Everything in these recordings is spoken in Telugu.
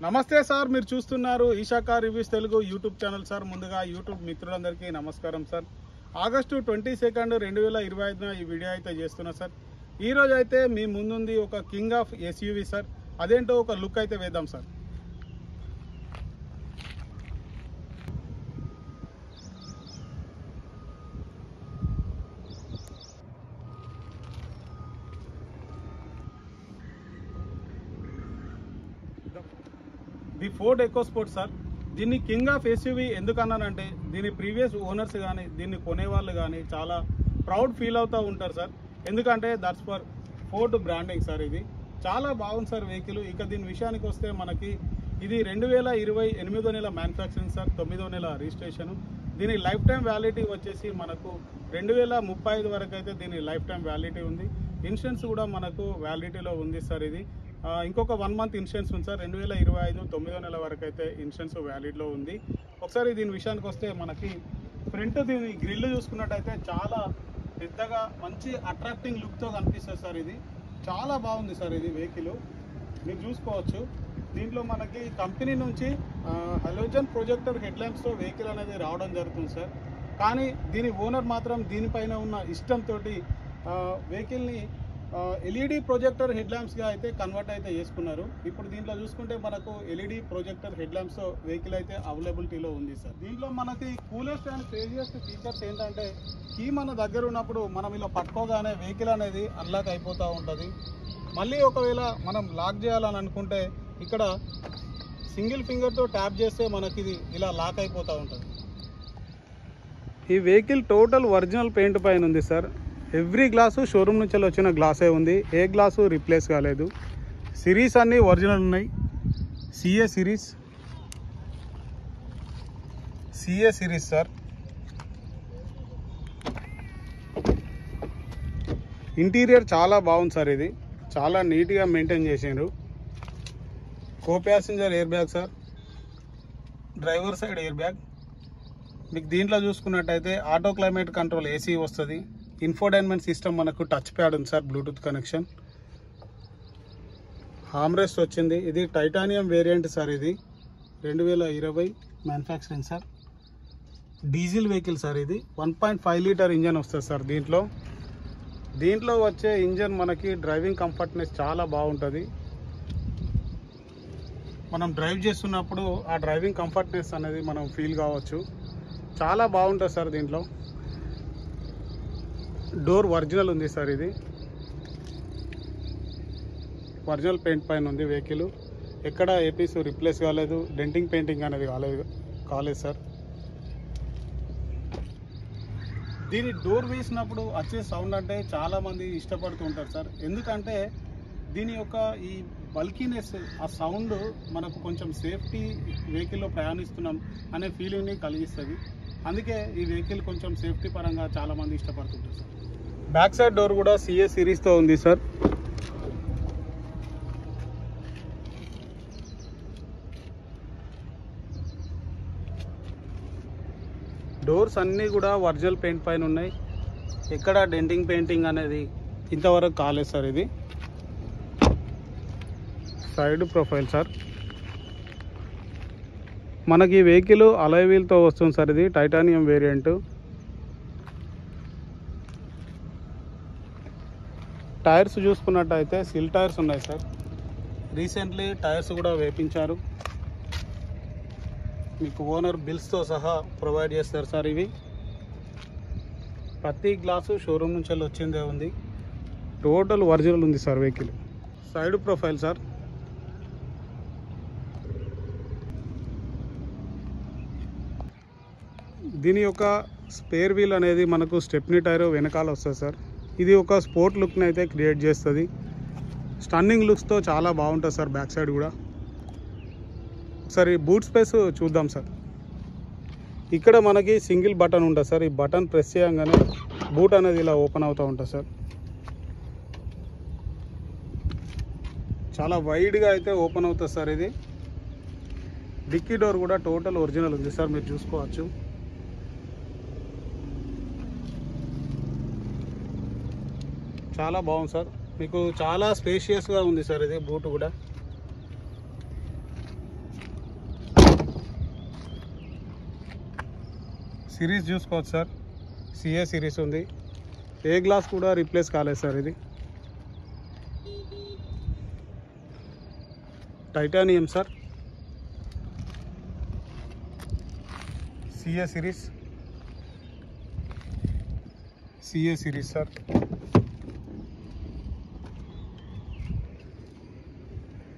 నమస్తే సార్, మీరు చూస్తున్నారు Esha car reviews Telugu YouTube channel sir. ముందుగా యూట్యూబ్ మిత్రులందరికీ నమస్కారం సార్. ఆగస్టు 22, 2025 ఈ వీడియో అయితే చేస్తున్నా సార్. ఈ రోజు అయితే మీ ముందుంది ఒక కింగ్ ఆఫ్ ఎస్యూవీ సార్. అదేంటో ఒక లుక్ అయితే వేద్దాం sir. The Ford EcoSport sir. దీన్ని కింగ్ ఆఫ్ ఎస్యూవీ ఎందుకన్నానంటే దీని ప్రీవియస్ ఓనర్స్ కానీ దీన్ని కొనేవాళ్ళు కానీ చాలా ప్రౌడ్ ఫీల్ అవుతూ ఉంటారు సార్. ఎందుకంటే that's for Ford branding sir. ఇది చాలా బాగుంది సార్ వెహికల్. ఇక దీని విషయానికి వస్తే మనకి ఇది 2020 8వ నెల మ్యానుఫ్యాక్చరింగ్ సార్, 9వ నెల రిజిస్ట్రేషన్. దీని లైఫ్ టైం వ్యాలిడిటీ వచ్చేసి మనకు 2035 వరకు అయితే దీని లైఫ్ టైం వ్యాలిడిటీ ఉంది. ఇన్సూరెన్స్ కూడా మనకు వ్యాలిడిటీలో ఉంది సార్. ఇది ఇంకొక 1 మంత్ ఇన్సూరెన్స్ ఉంది సార్. 2025 9వ నెల వరకు అయితే ఇన్సూరెన్స్ వ్యాలిడ్లో ఉంది. ఒకసారి దీని విషయానికి వస్తే మనకి ఫ్రంట్ దీని గ్రిల్ చూసుకున్నట్టయితే చాలా పెద్దగా మంచి అట్రాక్టింగ్ లుక్తో కనిపిస్తుంది సార్. ఇది చాలా బాగుంది సార్. ఇది వెహికల్ మీరు చూసుకోవచ్చు. దీంట్లో మనకి కంపెనీ నుంచి హలోజన్ ప్రొజెక్టర్ హెడ్ ల్యాంప్స్తో వెహికల్ అనేది రావడం జరుగుతుంది సార్. కానీ దీని ఓనర్ మాత్రం దీనిపైన ఉన్న ఇష్టంతో వెహికల్ని ఎల్ఈడి ప్రొజెక్టర్ హెడ్ ల్యాంప్స్గా అయితే కన్వర్ట్ అయితే చేసుకున్నారు. ఇప్పుడు దీంట్లో చూసుకుంటే మనకు LED projector head lamps vehicle అయితే అవైలబిలిటీలో ఉంది సార్. దీంట్లో మనకి కూలెస్ట్ అండ్ క్రేజియస్ట్ ఫీచర్స్ ఏంటంటే కీ మన దగ్గర ఉన్నప్పుడు మనం ఇలా పట్టుకోగానే వెహికల్ అనేది అన్లాక్ అయిపోతూ ఉంటుంది. మళ్ళీ ఒకవేళ మనం లాక్ చేయాలని అనుకుంటే ఇక్కడ సింగిల్ ఫింగర్తో ట్యాప్ చేస్తే మనకి ఇది ఇలా లాక్ అయిపోతూ ఉంటుంది. ఈ వెహికల్ టోటల్ ఒరిజినల్ పెయింట్ పైన ఉంది సార్. ఎవ్రీ గ్లాసు షోరూమ్ నుంచి వచ్చిన గ్లాసే ఉంది. ఏ గ్లాసు రీప్లేస్ కాలేదు. సిరీస్ అన్నీ ఒరిజినల్ ఉన్నాయి. CA series sir. ఇంటీరియర్ చాలా బాగుంది సార్. ఇది చాలా నీట్గా మెయింటైన్ చేసిండ్రు. Co passenger air bag sir, driver side air bag. మీకు దీంట్లో చూసుకున్నట్టయితే ఆటో క్లైమేట్ కంట్రోల్ ఏసీ వస్తుంది. ఇన్ఫోటైన్మెంట్ సిస్టమ్ మనకు టచ్ ప్యాడ్ ఉంది సార్, బ్లూటూత్ కనెక్షన్. హార్మ్రెస్ట్ వచ్చింది. ఇది టైటానియం వేరియంట్ సార్. ఇది 2020 manufacturing sir. Diesel vehicle sir. ఇది 1.5 లీటర్ ఇంజన్ వస్తుంది సార్. దీంట్లో వచ్చే ఇంజన్ మనకి డ్రైవింగ్ కంఫర్ట్నెస్ చాలా బాగుంటుంది. మనం డ్రైవ్ చేస్తున్నప్పుడు ఆ డ్రైవింగ్ కంఫర్ట్నెస్ అనేది మనం ఫీల్ కావచ్చు. చాలా బాగుంటుంది సార్. దీంట్లో డోర్ ఒరిజినల్ ఉంది సార్. ఇది ఒరిజినల్ పెయింట్ పైన ఉంది వెహికల్. ఎక్కడ ఏపీస్ రిప్లేస్ కాలేదు. డెంటింగ్ పెయింటింగ్ అనేది కాలేదు సార్. దీని డోర్ వేసినప్పుడు వచ్చే సౌండ్ అంటే చాలామంది ఇష్టపడుతుంటారు సార్. ఎందుకంటే దీని యొక్క ఈ బల్కీనెస్, ఆ సౌండ్ మనకు కొంచెం సేఫ్టీ, వెహికల్లో ప్రయాణిస్తున్నాం అనే ఫీలింగ్ని కలిగిస్తుంది. అందుకే ఈ వెహికల్ కొంచెం సేఫ్టీ పరంగా చాలామంది ఇష్టపడుతుంటారు సార్. బ్యాక్ సైడ్ డోర్ కూడా సిఏ సిరీస్తో ఉంది సార్. డోర్స్ అన్నీ కూడా ఒరిజినల్ పెయింట్ పైన ఉన్నాయి. ఎక్కడ డెంటింగ్ పెయింటింగ్ అనేది ఇంతవరకు కాలేదు సార్. ఇది సైడ్ ప్రొఫైల్ సార్. మనకి వెహికల్ అలాయ్ వీల్తో వస్తుంది సార్. ఇది టైటానియం వేరియంట్. టైర్స్ చూసుకున్నట్టయితే సిల్ టైర్స్ ఉన్నాయి సార్. రీసెంట్లీ టైర్స్ కూడా వేపించారు. మీకు ఓనర్ బిల్స్తో సహా ప్రొవైడ్ చేస్తారు సార్. ఇవి ప్రతి గ్లాసు షోరూమ్ నుంచి వచ్చిందే ఉంది. టోటల్ ఒరిజినల్ ఉంది sir vehicle. Side profile sir. దీని యొక్క స్పేర్ వీల్ అనేది మనకు స్టెప్నీ టైర్ వెనకాల వస్తుంది సార్. ఇది ఒక స్పోర్ట్ లుక్ని అయితే క్రియేట్ చేస్తుంది. స్టన్నింగ్ లుక్స్తో చాలా బాగుంటుంది సార్. బ్యాక్ సైడ్ కూడా ఒకసారి బూట్ స్పేస్ చూద్దాం సార్. ఇక్కడ మనకి సింగిల్ బటన్ ఉంటుంది సార్. ఈ బటన్ ప్రెస్ చేయగానే బూట్ అనేది ఇలా ఓపెన్ అవుతూ ఉంటుంది సార్. చాలా వైడ్గా అయితే ఓపెన్ అవుతుంది సార్. ఇది డిక్కీ డోర్ కూడా టోటల్ ఒరిజినల్ ఉంది సార్. మీరు చూసుకోవచ్చు. చాలా బాగుంది సార్. మీకు చాలా స్పేషియస్గా ఉంది సార్. ఇది బూట్ కూడా సిరీస్ చూసుకోవచ్చు సార్, సిఏ సిరీస్ ఉంది. ఏ గ్లాస్ కూడా రీప్లేస్ కాలేదు సార్. ఇది titanium sir, CA series sir.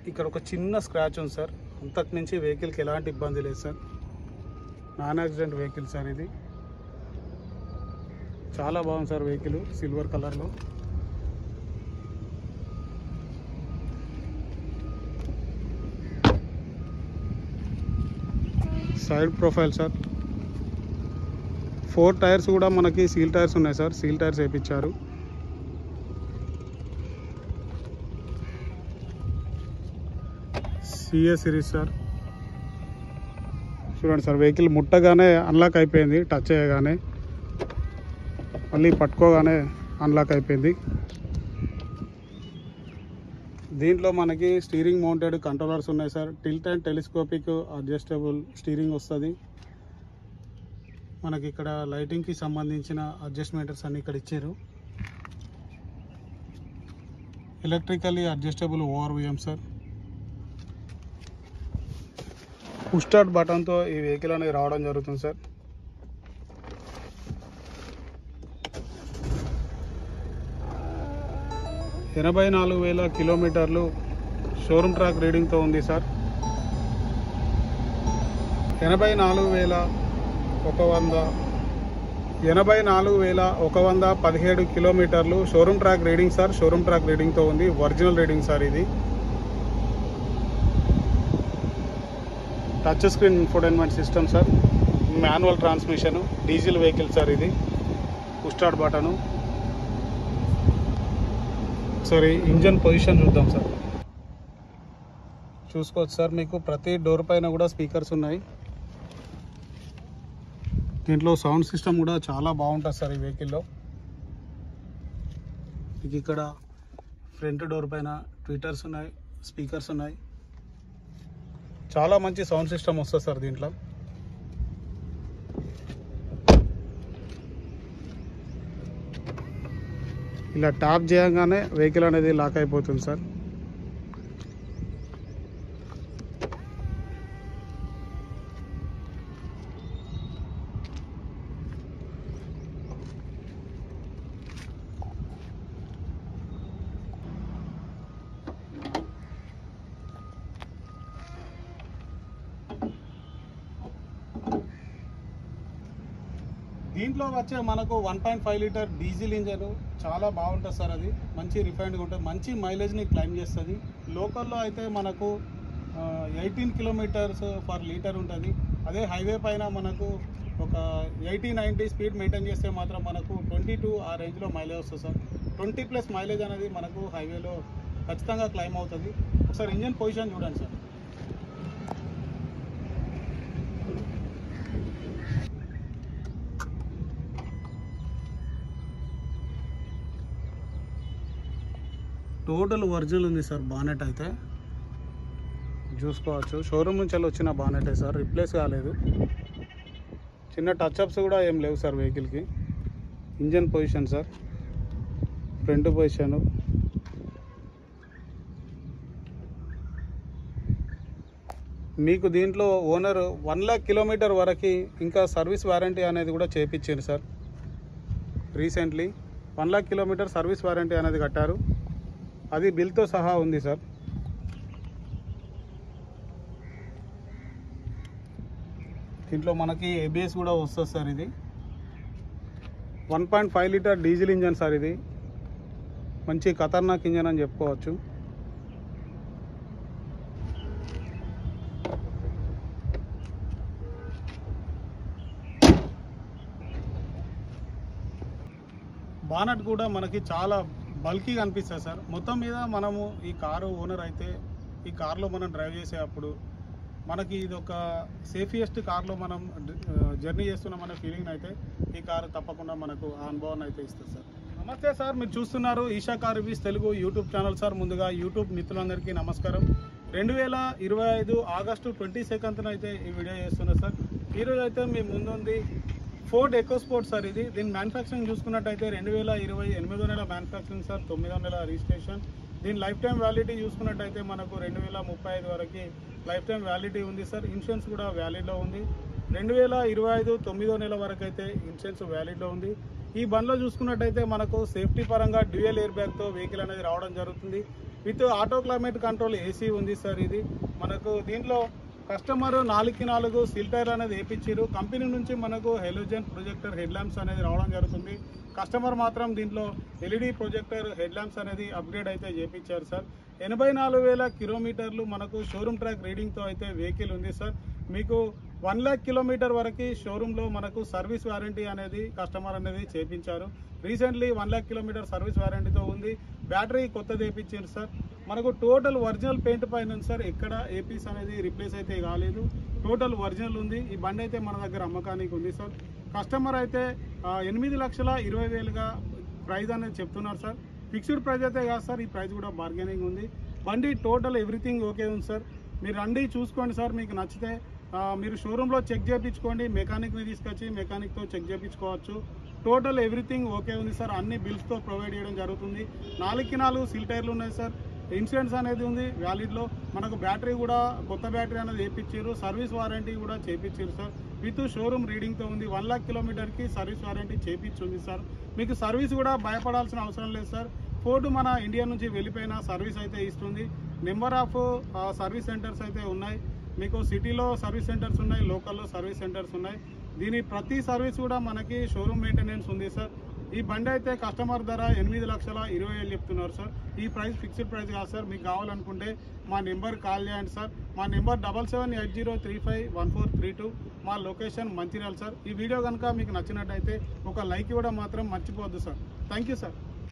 ఇక్కడ ఒక చిన్న స్క్రాచ్ ఉంది సార్, అంతకు మించి వెహికల్కి ఎలాంటి ఇబ్బంది లేదు sir. Non accident vehicle sir. ఇది చాలా బాగుంది సార్ వెహికల్, సిల్వర్ కలర్లో. Side profile sir. 4 టైర్స్ కూడా మనకి సీల్ టైర్స్ ఉన్నాయి సార్, సీల్ టైర్స్ వేయించారు. CA series sir. చూడండి సార్, వెహికల్ ముట్టగానే అన్లాక్ అయిపోయింది, టచ్ చేయగానే మళ్ళీ పట్టుకోగానే అన్లాక్ అయిపోయింది. దీంట్లో మనకి స్టీరింగ్ మౌంటెడ్ కంట్రోలర్స్ ఉన్నాయి sir. Tilt and telescopic adjustable steering వస్తుంది మనకి. ఇక్కడ లైటింగ్కి సంబంధించిన అడ్జస్ట్మెంట్స్ అన్ని ఇక్కడ ఇచ్చారు. Electrically adjustable ORVM sir. Push start బటన్తో ఈ వెహికల్ అనేది రావడం జరుగుతుంది సార్. ఎనభై 84,000 కిలోమీటర్లు షోరూమ్ ట్రాక్ రీడింగ్తో ఉంది సార్. 84,117 కిలోమీటర్లు showroom track reading sir. Showroom track రీడింగ్తో ఉంది, ఒరిజినల్ రీడింగ్ సార్. ఇది touch screen infotainment system sir. Manual transmission, diesel vehicle sir. ఇది పుష్ స్టార్ట్ బటను. సరే, ఇంజన్ పొజిషన్ చూద్దాం సార్. చూసుకోవచ్చు సార్, మీకు ప్రతి డోర్ పైన కూడా స్పీకర్స్ ఉన్నాయి. దీంట్లో సౌండ్ సిస్టమ్ కూడా చాలా బాగుంటుంది సార్ ఈ వెహికల్లో. మీకు ఇక్కడ ఫ్రంట్ డోర్ పైన ట్విటర్స్ ఉన్నాయి, స్పీకర్స్ ఉన్నాయి. చాలా మంచి సౌండ్ సిస్టమ్ వస్తుంది సార్ దీంట్లో. ఇలా ట్యాప్ చేయగానే వెహికల్ అనేది లాక్ అయిపోతుంది సార్. దీంట్లో వచ్చే మనకు 1.5 లీటర్ డీజిల్ ఇంజన్ చాలా బాగుంటుంది సార్. అది మంచి రిఫైన్డ్గా ఉంటుంది, మంచి మైలేజ్ని క్లైమ్ చేస్తుంది. లోకల్లో అయితే మనకు 18 కిలోమీటర్స్ పర్ లీటర్ ఉంటుంది. అదే హైవే పైన మనకు ఒక 80-90 స్పీడ్ మెయింటైన్ చేస్తే మాత్రం మనకు 22 ఆ రేంజ్లో మైలేజ్ వస్తుంది సార్. 20+ మైలేజ్ అనేది మనకు హైవేలో ఖచ్చితంగా క్లైమ్ అవుతుంది. ఒకసారి ఇంజన్ పొజిషన్ చూడండి సార్. టోటల్ ఒరిజినల్ ఉంది సార్. బానెట్ అయితే చూసుకోవచ్చు, షోరూమ్ నుంచి వచ్చిన బానెటే సార్, రిప్లేస్ కాలేదు. చిన్న టచ్అప్స్ కూడా ఏం లేవు సార్ వెహికల్కి. Engine position sir, front position. మీకు దీంట్లో ఓనర్ 1 లక్ష కిలోమీటర్ వరకు ఇంకా సర్వీస్ వారంటీ అనేది కూడా చేయించారు సార్. రీసెంట్లీ 1 లక్ష కిలోమీటర్ సర్వీస్ వారంటీ అనేది కట్టారు. అది బిల్తో సహా ఉంది సార్. దీంట్లో మనకి ఏబిఎస్ కూడా వస్తుంది సార్. ఇది 1.5 లీటర్ డీజిల్ ఇంజన్ సార్. ఇది మంచి ఖతర్నాక్ ఇంజన్ అని చెప్పుకోవచ్చు. బానట్ కూడా మనకి చాలా బల్కీగా అనిపిస్తుంది సార్. మొత్తం మీద మనము ఈ కారు ఓనర్ అయితే ఈ కార్లో మనం డ్రైవ్ చేసేటప్పుడు మనకి ఇది ఒక సేఫియెస్ట్ కార్లో మనం జర్నీ చేస్తున్నామనే ఫీలింగ్ అయితే ఈ కారు తప్పకుండా మనకు ఆ అనుభవాన్ని అయితే ఇస్తుంది సార్. నమస్తే సార్, మీరు చూస్తున్నారు Esha car reviews Telugu YouTube channel sir. ముందుగా యూట్యూబ్ మిత్రులందరికీ నమస్కారం. 2025 ఆగస్టు 22న అయితే ఈ వీడియో చేస్తున్నా సార్. ఈరోజు అయితే మీ ముందుంది ఫోర్డ్ ఎకో స్పోర్ట్ సార్ ఇది. దీని మ్యానుఫ్యాక్చరింగ్ చూసుకున్నట్టయితే 2020 8వ నెల మ్యానుఫ్యాక్చరింగ్ సార్, 9వ నెల రిజిస్ట్రేషన్. దీని లైఫ్ టైం వ్యాలిడిటీ చూసుకున్నట్టయితే మనకు 2035 వరకు లైఫ్ టైం వ్యాలిడిటీ ఉంది సార్. ఇన్సూరెన్స్ కూడా వ్యాలిడ్లో ఉంది. 2025 9వ నెల వరకు అయితే ఇన్సూరెన్స్ వ్యాలిడ్లో ఉంది. ఈ బండ్లో చూసుకున్నట్టయితే మనకు సేఫ్టీ పరంగా డ్యూయల్ ఎయిర్ బ్యాగ్తో వెహికల్ అనేది రావడం జరుగుతుంది. With auto climate control AC ఉంది సార్. ఇది మనకు దీంట్లో కస్టమర్ 4కి 4 సీల్ టైర్ అనేది వేయించారు. కంపెనీ నుంచి మనకు హెలోజన్ ప్రొజెక్టర్ హెడ్ ల్యాంప్స్ అనేది రావడం జరుగుతుంది. కస్టమర్ మాత్రం దీంట్లో ఎల్ఈడి ప్రొజెక్టర్ హెడ్ ల్యాంప్స్ అనేది అప్గ్రేడ్ అయితే చేయించారు సార్. 84,000 కిలోమీటర్లు మనకు షోరూమ్ ట్రాక్ రీడింగ్తో అయితే వెహికల్ ఉంది సార్. మీకు 1 lakh కిలోమీటర్ వరకు షోరూంలో మనకు సర్వీస్ వారంటీ అనేది కస్టమర్ అనేది చేయించారు. రీసెంట్లీ 1 lakh కిలోమీటర్ సర్వీస్ వారంటీతో ఉంది. బ్యాటరీ కొత్తది వేయించారు సార్. మనకు టోటల్ ఒరిజినల్ పెయింట్ పైన ఉంది సార్. ఎక్కడ ఏపీస్ అనేది రిప్లేస్ అయితే కాలేదు, టోటల్ ఒరిజినల్ ఉంది. ఈ బండి అయితే మన దగ్గర అమ్మకానికి ఉంది సార్. కస్టమర్ అయితే 8,20,000గా ప్రైస్ అనేది చెప్తున్నారు సార్. ఫిక్స్డ్ ప్రైస్ అయితే కాదు సార్, ఈ ప్రైస్ కూడా బార్గెనింగ్ ఉంది. బండి టోటల్ ఎవ్రీథింగ్ ఓకే ఉంది సార్. మీరు రండి చూసుకోండి సార్. మీకు నచ్చితే మీరు షోరూంలో చెక్ చేయించుకోండి. మెకానిక్ని తీసుకొచ్చి మెకానిక్తో చెక్ చేయించుకోవచ్చు. టోటల్ ఎవ్రీథింగ్ ఓకే ఉంది సార్. అన్ని బిల్స్తో ప్రొవైడ్ చేయడం జరుగుతుంది. 4కి 4 సీల్ టైర్లు ఉన్నాయి సార్. ఇన్సూరెన్స్ అనేది ఉంది వ్యాలిడ్లో. మనకు బ్యాటరీ కూడా కొత్త బ్యాటరీ అనేది వేయించారు. సర్వీస్ వారంటీ కూడా చేయించారు సార్. విత్ షోరూమ్ రీడింగ్తో ఉంది. 1 lakh కిలోమీటర్కి సర్వీస్ వారంటీ చేయించింది సార్. మీకు సర్వీస్ కూడా భయపడాల్సిన అవసరం లేదు సార్. ఫోర్డ్ మన ఇండియా నుంచి వెళ్ళిపోయిన సర్వీస్ అయితే ఇస్తుంది. నెంబర్ ఆఫ్ సర్వీస్ సెంటర్స్ అయితే ఉన్నాయి. మీకు సిటీలో సర్వీస్ సెంటర్స్ ఉన్నాయి, లోకల్లో సర్వీస్ సెంటర్స్ ఉన్నాయి. దీని ప్రతి సర్వీస్ కూడా మనకి షోరూమ్ మెయింటెనెన్స్ ఉంది సార్. ఈ బండి అయితే కస్టమర్ ధర 8,20,000 చెప్తున్నారు సార్. ఈ ప్రైస్ ఫిక్స్డ్ ప్రైస్ కాదు సార్. మీకు కావాలనుకుంటే మా నెంబర్ కాల్ చేయండి సార్. మా నెంబర్ 7780351432. మా లొకేషన్ మంచిర్యాల సార్. ఈ వీడియో కనుక మీకు నచ్చినట్టయితే ఒక లైక్ ఇవ్వడం మాత్రం మర్చిపోవద్దు సార్. Thank you sir.